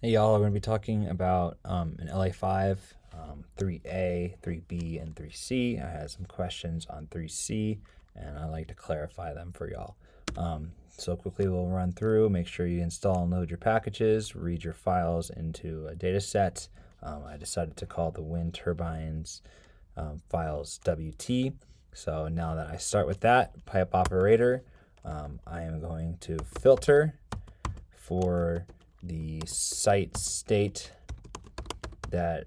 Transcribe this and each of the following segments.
Hey y'all, we're going to be talking about an LA-5, 3A, 3B, and 3C. I had some questions on 3C, and I'd like to clarify them for y'all. So quickly we'll run through, make sure you install and load your packages, read your files into a data set. I decided to call the wind turbines files WT. So now that I start with that, pipe operator, I am going to filter for the site state that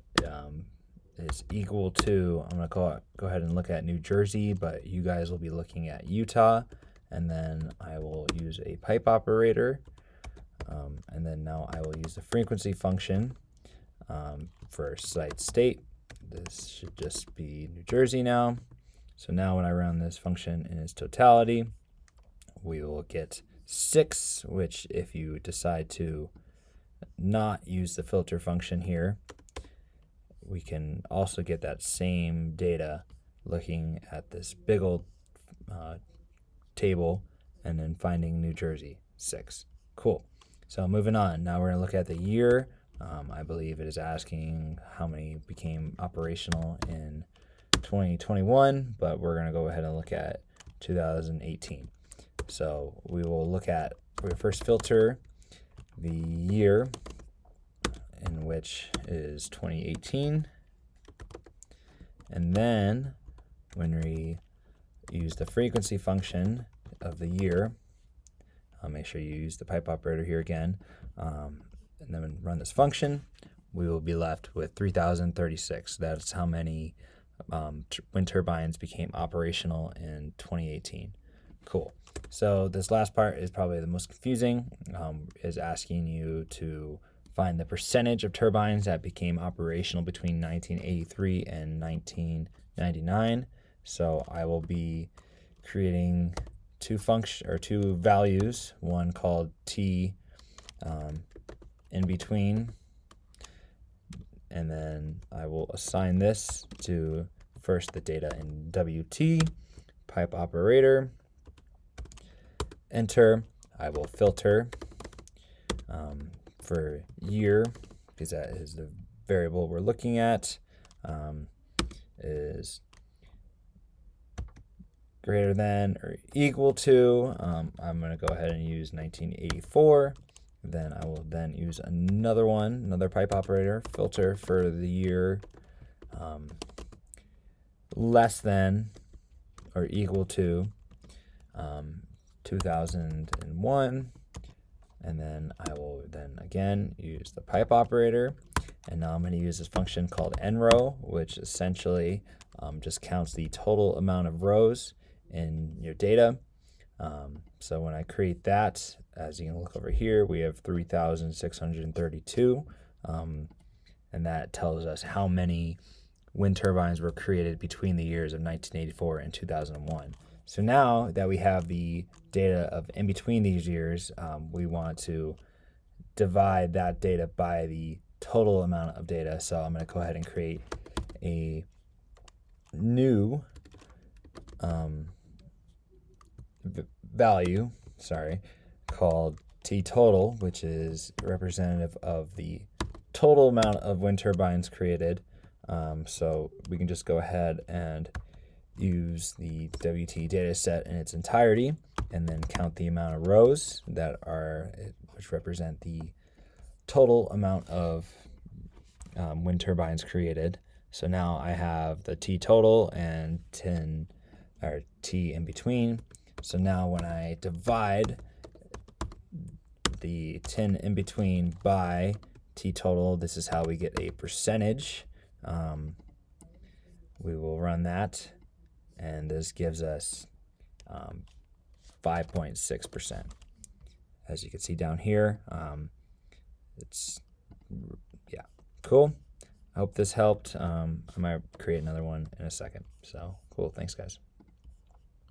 is equal to, I'm going to go ahead and look at New Jersey, but you guys will be looking at Utah. And then I will use a pipe operator. And then now I will use the frequency function for site state. This should just be New Jersey now. So now when I run this function in its totality, we will get 6, which if you decide to not use the filter function here, we can also get that same data looking at this big old table and then finding New Jersey, 6. Cool. So moving on, now we're going to look at the year. I believe it is asking how many became operational in 2021, but we're going to go ahead and look at 2018. So we will first filter the year, in which is 2018. And then when we use the frequency function of the year, I'll make sure you use the pipe operator here again, and then run this function, we will be left with 3,036. That's how many wind turbines became operational in 2018. Cool. So this last part is probably the most confusing, is asking you to find the percentage of turbines that became operational between 1983 and 1999. So I will be creating two values, one called T in between, and then I will assign this to first the data in WT, pipe operator, enter. I will filter for year, because that is the variable we're looking at, is greater than or equal to, I'm going to go ahead and use 1984. Then I will then use another pipe operator, filter for the year less than or equal to 2001. And then I will then again use the pipe operator. And now I'm going to use this function called nrow, which essentially just counts the total amount of rows in your data. So when I create that, as you can look over here, we have 3,632. And that tells us how many wind turbines were created between the years of 1984 and 2001. So now that we have the data of in between these years, we want to divide that data by the total amount of data. So I'm going to go ahead and create a new value, called T total, which is representative of the total amount of wind turbines created. So we can just go ahead and use the WT data set in its entirety and then count the amount of rows which represent the total amount of wind turbines created. So now I have the T total and T in between. So now when I divide the 10 in between by T total, this is how we get a percentage. We will run that, and this gives us 5.6%. As you can see down here, cool. I hope this helped. I might create another one in a second. So cool. Thanks, guys.